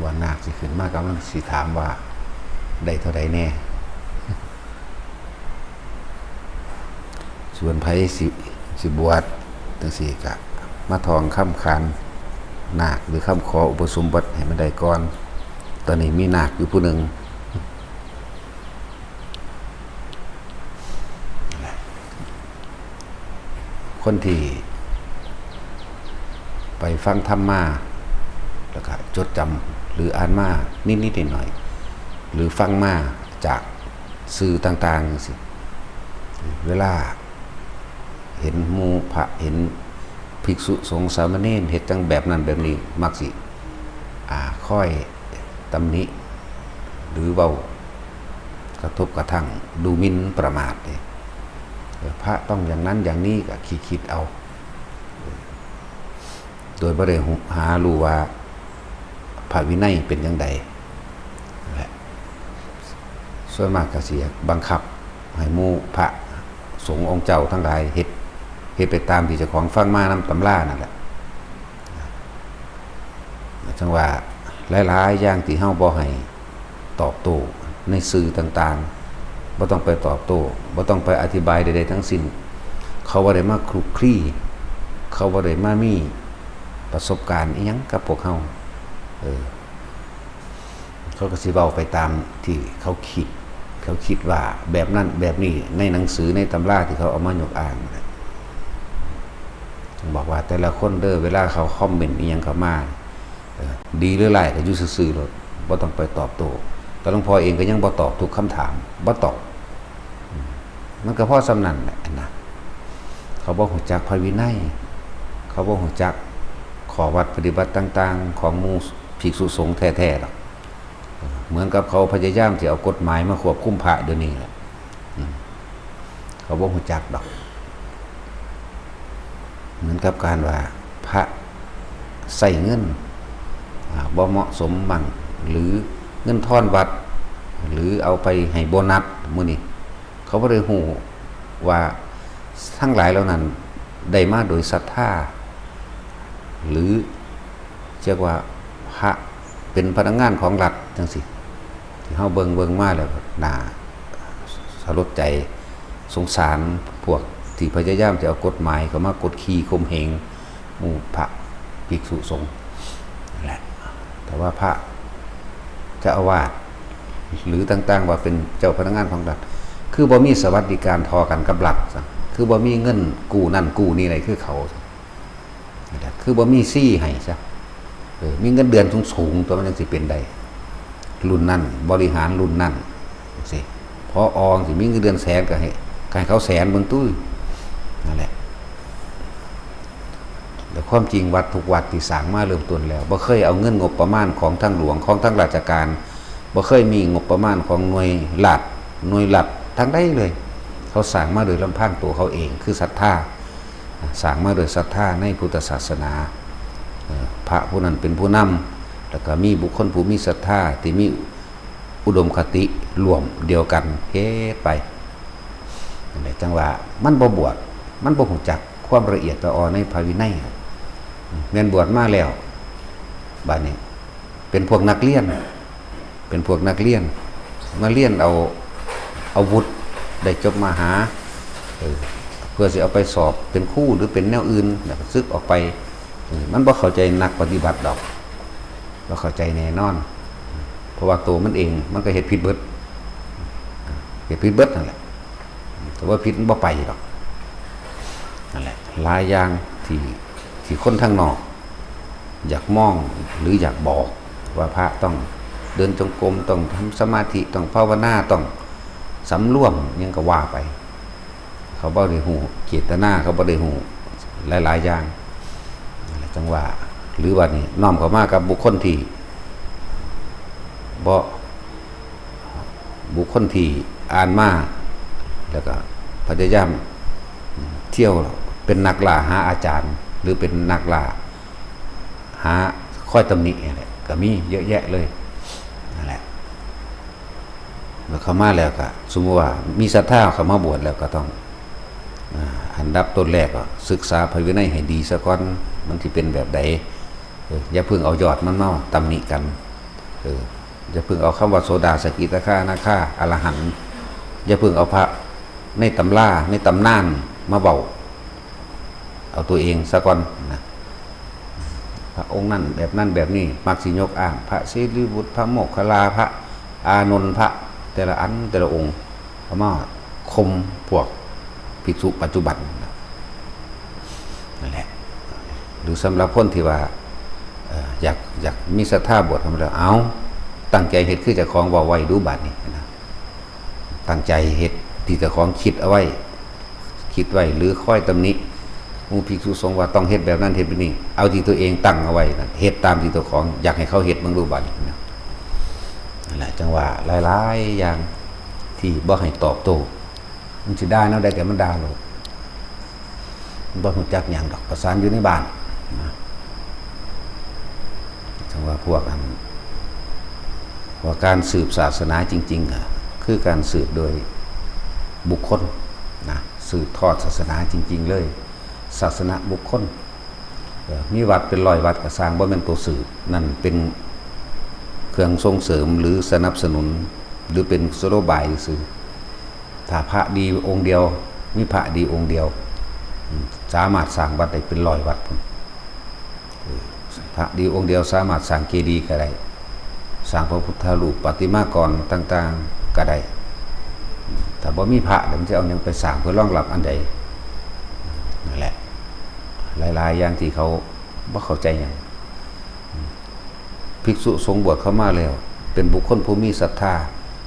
ว่านาคสิขึ้นมากกำลังสิถามว่าได้เท่าใดแน่ส่วนไผสิบวชจังซี่ก็มาทองค้ำคานนาคหรือค้ำขออุปสมบทให้มันได้ก่อนตอนนี้มีนาคอยู่ผู้หนึ่งคนที่ไปฟังธรรมมาแล้วก็จดจำหรืออ่านมานิดๆหน่อยๆหรือฟังมาจากสื่อต่างๆสิเวลาเห็นหมู่พระเห็นภิกษุสงฆ์สามเณรเฮ็ดจังแบบนั้นแบบนี้มักสิค่อยตำหนิหรือเว้ากระทบกระทั่งดูหมิ่นประมาทเนี่ยพระต้องอย่างนั้นอย่างนี้ก็คิดเอาโดยบ่ได้หารู้ว่าพระวินัยเป็นจังใดและส่วนมากก็สิบังคับให้หมู่พระสงฆ์องค์เจ้าทั้งหลายเฮ็ดไปตามที่เจ้าของฟังมานำตำรานั่นแหละจังว่าหลายๆอย่างที่เฮาบ่ให้ตอบโต้ในสื่อต่างๆบ่ต้องไปตอบโต้บ่ต้องไปอธิบายใดๆทั้งสิ้นเขาบ่ได้มาคลุกคลีเขาบ่ได้มามีประสบการณ์อีหยังกับพวกเฮาเขาก็สิเว้าไปตามที่เขาคิดว่าแบบนั้นแบบนี้ในหนังสือในตำราที่เขาเอามายกอ้างบอกว่าแต่ละคนเด้อเวลาเขาคอมเมนต์อีหยังเข้ามาดีหรือร้ายก็อยู่ซื่อๆโลดบ่ต้องไปตอบโต้แต่หลวงพ่อเองก็ยังบ่ตอบทุกคำถามบ่ตอบมันก็เพราะสำนันแหละนะเขาบ่รู้จักพระวินัยเขาบ่รู้จักข้อวัดปฏิบัติต่างๆของหมู่ภิกษุสงฆ์แท้ๆหรอกเหมือนกับเขาพยายามที่เอากฎหมายมาควบคุมพระเดี๋ยวนี้แหละเขาบ่รู้จักดอกเหมือนกับการว่าพระใส่เงินบ่เหมาะสมบ้างหรือเงินทอนวัดหรือเอาไปให้โบนัสมื้อนี้เขาบ่ได้ฮู้ว่าทั้งหลายเหล่านั้นได้มาโดยศรัทธาหรือเรียกว่าพระเป็นพนักงานของรัฐจังซี่ที่เฮาเบิ่งมาแล้วน่าสลดใจสงสารพวกที่พยายามจะเอากฎหมายเข้ามากดขี่ข่มเหงหมู่พระภิกษุสงฆ์นั่นแหละแต่ว่าพระเจ้าอาวาสหรือต่างๆว่าเป็นเจ้าพนักงานของรัฐคือบ่มีสวัสดิการทอกันกับรัฐซะคือบ่มีเงินกู้นั่นกู้นี่อะไรคือเขานั่นแหละคือบ่มีซี่ให้ซะมีเงินเดือนสูงๆตัวมันจังสิเป็นได้รุ่นนั้นบริหารรุ่นนั้นสิพออองสิมีเงินเดือนแสนก็ให้เขาแสนเบิ่งตุ้ยนั่นแหละแต่ความจริงวัดทุกวัดที่สร้างมาเริ่มต้นแล้วบ่เคยเอาเงินงบประมาณของทางหลวงของทางราชการบ่เคยมีงบประมาณของหน่วยรัฐทางใดเลยเขาสร้างมาโดยลำพังตัวเขาเองคือศรัทธาสร้างมาโดยศรัทธาในพุทธศาสนาพระผู้นั้นเป็นผู้นำแล้วก็มีบุคคลผู้มีศรัทธาที่มีอุดมคติร่วมเดียวกันเฮ็ดไปนั่นแหละจังว่ามันบ่บวชมันบ่รู้จักความละเอียดละออในพระวินัยแม่นบวชมาแล้วบัดนี้เป็นพวกนักเรียนมาเรียนเอาวุฒิได้จบมหาเพื่อสิเอาไปสอบเป็นครูหรือเป็นแนวอื่นแล้วก็ซึกออกไปมันบ่เข้าใจนักปฏิบัติดอกบ่เข้าใจแน่นอนเพราะว่าตัวมันเองมันก็เฮ็ดผิดเบิดนั่นแหละแต่ว่าผิดมันบ่ไปดอกนั่นแหละหลายอย่างที่คนทางนอกอยากมองหรืออยากบอกว่าพระต้องเดินจงกรมต้องทำสมาธิต้องภาวนาต้องสำรวมยังก็ว่าไปเขาบ่ได้ฮู้เจตนาเขาบ่ได้ฮู้หลายๆอย่างจังว่าหรือว่านี่น้อมเข้ามากับบุคคลที่อ่านมาแล้วก็พยายามเที่ยวเป็นนักล่าหาอาจารย์หรือเป็นนักล่าหาข้อตำหนิอะไรก็มีเยอะแยะเลยนั่นแหละเมื่อเข้ามาแล้วก็สมมติว่ามีศรัทธาเข้ามาบวชแล้วก็ต้องอันดับต้นแรกก็ศึกษาพระวินัยให้ดีซะก่อนมันที่เป็นแบบใดอย่าเพิ่งเอายอดมันมาตำหนิกัน อย่าเพิ่งเอาคำว่าโสดาสกิทาคานาคาอรหันต์อย่าเพิ่งเอาพระในตำราในตำนานมาเบาเอาตัวเองซะก่อนนะพระองค์นั่นแบบนั่นแบบนี้มักสิยกอ้างพระศิริบุตรพระโมคคัลลาพระอานนท์พระแต่ละอันแต่ละองค์พระมาคมพวกภิกษุปัจจุบันนั่นแหละหรือสำหรับคนที่ว่าอยากมีศรัทธาบวชทำแล้วเอาตั้งใจเฮ็ดคือเจ้าของบ่ไว้ดูบัดนี้นะตั้งใจเฮ็ดที่เจ้าของคิดเอาไว้คิดไว้หรือค่อยตำหนิหมู่ภิกษุสงฆ์ว่าต้องเฮ็ดแบบนั้นเฮ็ดแบบนี้เอาที่ตัวเองตั้งเอาไว้นะเฮ็ดตามที่ตัวของอยากให้เขาเฮ็ดมึงดูบัดนี้นะนั่นแหละจังว่าหลายๆอย่างที่บ่ให้ตอบโต้มันสิได้เนาะได้แต่มันด่าโลดมันบ่รู้จักหยังดอกประสานอยู่ในบ้านนะจังว่าพวกการสืบศาสนาจริงๆคือการสืบโดยบุคคลนะสืบทอดศาสนาจริงๆเลยศาสนาบุคคลมีวัดเป็นร้อยวัดก็สร้างบ่แม่นตัวสืบนั่นเป็นเครื่องส่งเสริมหรือสนับสนุนหรือเป็นสโลบายซื่อถ้าพระดีองค์เดียวมีพระดีองค์เดียวสามารถสร้างวัดได้เป็นร้อยวัดพระดีองค์เดียวสามารถสร้างเจดีย์ก็ได้สร้างพระพุทธรูปปฏิมากรต่างๆก็ได้แต่บ่มีพระเดี๋ยวมันจะเอาหยังไปสร้างเพื่อรองรับอันใดนั่นแหละหลายๆอย่างที่เขาบ่เข้าใจหยังภิกษุสงฆ์บวชเข้ามาแล้วเป็นบุคคลผู้มีศรัทธา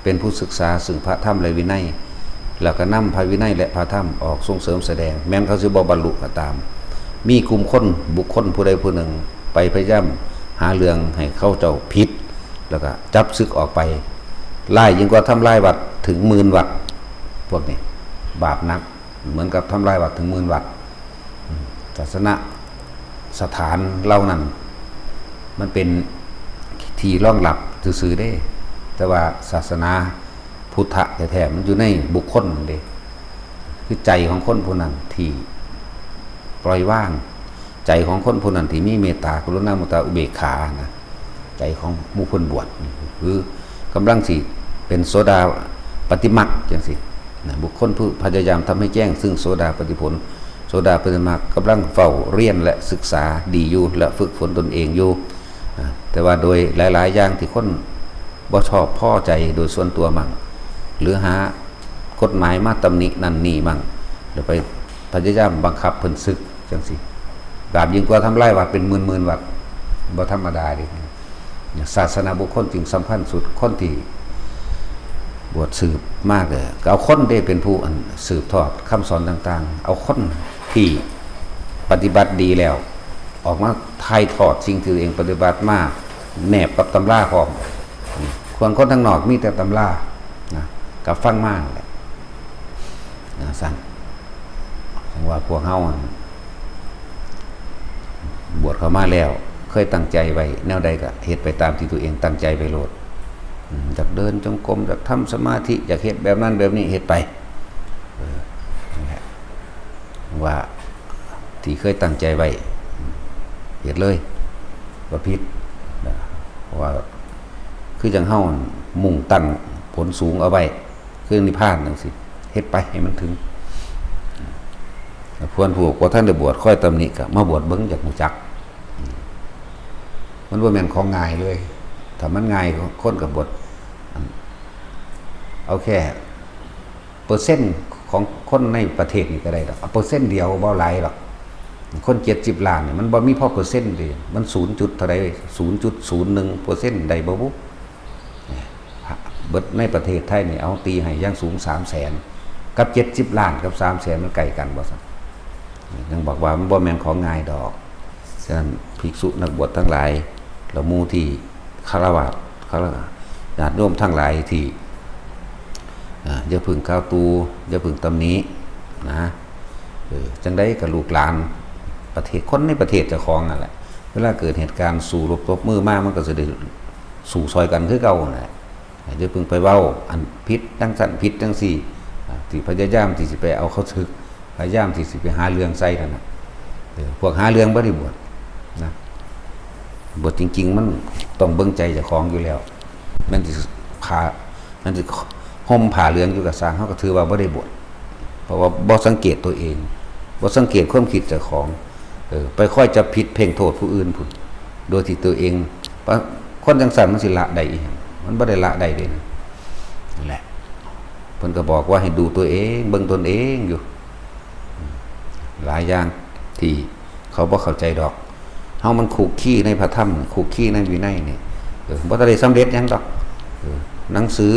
เป็นผู้ศึกษาซึ่งพระธรรมและวินัยแล้วก็นำพระวินัยและพระธรรมออกส่งเสริมแสดงแม้นเขาสิบ่บรรลุก็ตามมีกลุ่มคนบุคคลผู้ใดผู้หนึ่งไปพยายามหาเรื่องให้เขาเจ้าผิดแล้วก็จับศึกออกไปไล่ยิ่งกว่าทำลายวัดถึง10,000 วัดพวกนี้บาปนักเหมือนกับทำลายวัดถึง10,000 วัดศาสนสถานเหล่านั้นมันเป็นที่รองรับซื่อๆได้แต่ว่าศาสนาพุทธะแท้ๆมันอยู่ในบุคคลเด้คือใจของคนผู้นั้นที่ปล่อยว่างใจของคนผู้นั้นที่มีเมตตากรุณามุตตาอุเบกขานะใจของหมู่เพิ่นบวชคือกำลังสิเป็นโสดาปฏิมรรคจังซี่นะบุคคลผู้พยายามทำให้แจ้งซึ่งโสดาปฏิผลโสดาปฏิมรรคกำลังเฝ้าเรียนและศึกษาดีอยู่และฝึกฝนตนเองอยู่แต่ว่าโดยหลายๆอย่างที่คนบ่ชอบพอใจโดยส่วนตัวมั่งหรือหากฎหมายมาตำหนินั่นนี่มั่งเดี๋ยวไปพยายามบังคับเพิ่นศึกจังซี่บาปยิ่งกว่าทำลายวัดเป็นหมื่นๆวัดบ่ธรรมดาดิศาสนาบุคคลจึงสำคัญสุดคนที่บวชสืบมากเลยเอาคนได้เป็นผู้สืบทอดคำสอนต่างๆเอาคนที่ปฏิบัติดีแล้วออกมาถ่ายทอดสิ่งที่ตัวเองปฏิบัติมากแนบกับตำราพร้อมควรคนทางนอกมีแต่ตำรานะกับฟังมากเลยนะสั่นว่าพวกเฮาบวชเข้ามาแล้วเคยตั้งใจไว้แนวใดก็เฮ็ดไปตามที่ตัวเองตั้งใจไปโลดอยากเดินจงกรมอยากทำสมาธิอยากเฮ็ดแบบนั้นแบบนี้เฮ็ดไปว่าที่เคยตั้งใจไว้เฮ็ดเลยบ่ผิดว่าคือจังเฮามุ่งตั้งผลสูงเอาไว้คือนิพพานจังซี่เฮ็ดไปให้มันถึงพวกว่าท่านได้บวชค่อยตำหนิก็มาบวชเบิ่งอยากรู้จักมันบ่แม่นของง่ายเลยถ้ามันง่ายคนกับบวชเอาแค่เปอร์เซ็นต์ของคนในประเทศนี่ก็ได้ดอกเปอร์เซ็นต์เดียวบ่หลายหรอกคน70 ล้านนี่มันบ่มีพอเปอร์เซ็นต์เด้มัน0จุดเท่าใด 0.01% ได้บ่บุเบิดในประเทศไทยนี่เอาตีให้อย่างสูง 300,000 กับ70 ล้านกับ 300,000 มันใกล้กันบ่ซั่นยังบอกว่ามันบ่แม่นของง่ายดอกฉะนั้นภิกษุนักบวชทั้งหลายและหมู่ที่ฆราวาสญาติโยมทั้งหลายที่อย่าพึ่งก้าวตูอย่าพึ่งตำหนินะจังได้กับลูกหลานประเทศคนในประเทศเจ้าของนั่นแหละเวลาเกิดเหตุการณ์สู่รบตบมือมากมันก็จะได้สู่ซอยกันคือเก่านั่นแหละอย่าพึ่งไปเว้าอันผิดจังสั่นผิดจังซี่ที่พยายามที่สิไปเอาเขาถึกพยายามที่สิไปหาเรื่องใส่กันนะพวกหาเรื่องบ่ได้บวชนะ บทจริงๆมันต้องเบิ่งใจเจ้าของอยู่แล้วมันสิผ่ามันสิห่มผ้าเหลืองอยู่กับสร้างเฮาก็ถือว่าบ่ได้บวชเพราะว่าบ่สังเกตตัวเองบ่สังเกตความคิดเจ้าของไปค่อยจะผิดเพ่งโทษผู้อื่นพุ่นโดยที่ตัวเองคนจังซั่นมันสิละได้อีหยังมันบ่ได้ละได้เด้นั่นแหละเพิ่นก็บอกว่าให้ดูตัวเองเบิ่งตนเองอยู่หลายอย่างที่เขาบ่เข้าใจดอกเฮามันคุกคีในพระธรรมคุกคีในวินัยนี่บ่ทันได้สำเร็จหยังดอกหนังสือ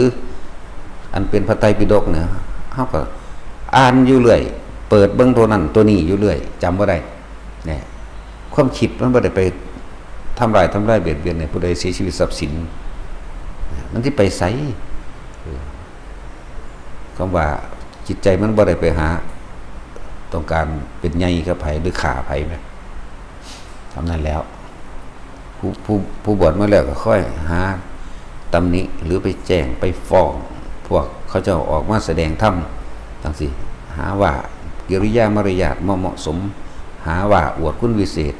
อันเป็นพระไตรปิฎกเนี่ยเฮาก็อ่านอยู่เรื่อยเปิดเบิ่งตัวนั้นตัวนี้อยู่เรื่อยจำบ่ได้เนี่ยความคิดมันบ่ได้ไปทำลายเบียดเบียนให้ผู้ใดเสียชีวิตทรัพย์สินมันสิไปไสคำว่าจิตใจมันบ่ได้ไปหาต้องการเป็นใหญ่กับไผหรือฆ่าไผแม่ทำนั้นแล้วผู้บวชมาแล้วก็ค่อยหาตำหนิหรือไปแจ้งไปฟ้องพวกเขาจะออกมาแสดงธรรมจังซี่หาว่ากิริยามารยาทบ่เหมาะสมหาว่าอวดคุณวิเศษ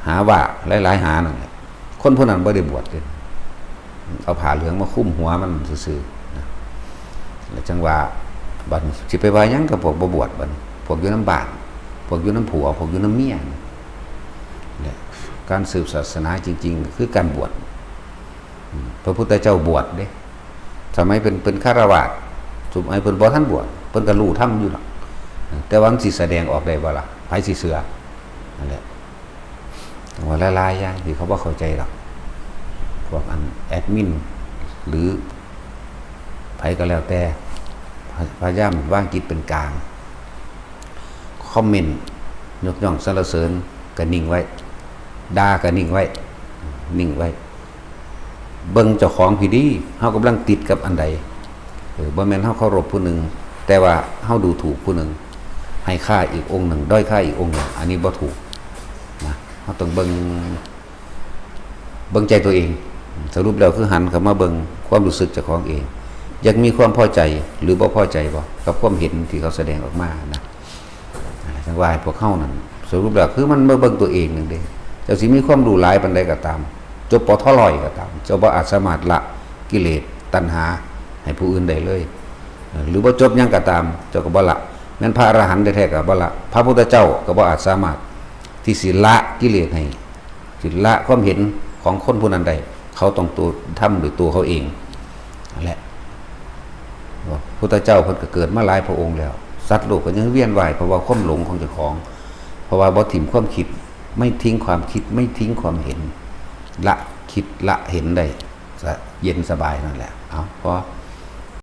หาว่าหลายๆหานั่นแหละคนพวกนั้นบ่ได้บวชเลยเอาผ้าเหลืองมาคลุมหัวมันซื่อๆนะแล้วจังว่าบัดสิไปว่าหยังกับพวกบ่บวชบัดพวกอยู่น้ำบ้านพวกอยู่น้ำผัวพวกอยู่น้ำเมียเนี่ยการสืบศาสนาจริงๆคือการบวชพระพุทธเจ้าบวชเด้สมัยเป็นฆราวาสสมัยเพิ่นบ่ทันบวชเพิ่นก็รู้ธรรมอยู่หรอกแต่ว่ามันสิแสดงออกได้บ่ล่ะไผสิเชื่อนั่นแหละว่าหลายๆอย่างที่เขาบ่เข้าใจหรอกพวกอันแอดมินหรือไผก็แล้วแต่พยายามวางจิตเป็นกลางคอมเมนต์ยกย่องสรรเสริญก็นิ่งไว้ด่าก็นิ่งไว้นิ่งไว้เบิ่งเจ้าของพี่ดีเฮากำลังติดกับอันใดบ่แม่นเฮาเคารพผู้หนึ่งแต่ว่าเฮาดูถูกผู้หนึ่งให้ค่าอีกองค์หนึ่งด้อยค่าอีกองค์หนึ่งอันนี้บ่ถูกนะเฮาต้องเบิ่งใจตัวเองสรุปแล้วคือหันเข้ามาเบิ่งความรู้สึกเจ้าของเองอยากมีความพอใจหรือบ่พอใจบ่กับความเห็นที่เขาแสดงออกมานะจังว่าพวกเฮานั่นสรุปแล้วคือมันมาเบิ่งตัวเองนึงเด้เจ้าสิมีความรู้หลายปานใดก็ตามจบปทลอยก็ตามเจ้าบ่อาจสามารถละกิเลสตัณหาให้ผู้อื่นได้เลยหรือบ่จบหยังก็ตามเจ้าก็บ่ละแม่นพระอรหันต์แท้ๆก็บ่ละพระพุทธเจ้าก็บ่อาจสามารถที่สิละกิเลสให้สิละความเห็นของคนผู้นั้นได้เขาต้องตัวทำด้วยตัวเขาเองนั่นแหละพุทธเจ้าเพิ่นก็เกิดมาหลายพระองค์แล้วสัตว์โลกก็ยังเวียนว่ายเพราะว่าความหลงของเจ้าของเพราะว่าบ่ถิ่มความคิดไม่ทิ้งความคิดไม่ทิ้งความเห็นละคิดละเห็นได้เย็นสบายนั่นแหละเอาพอ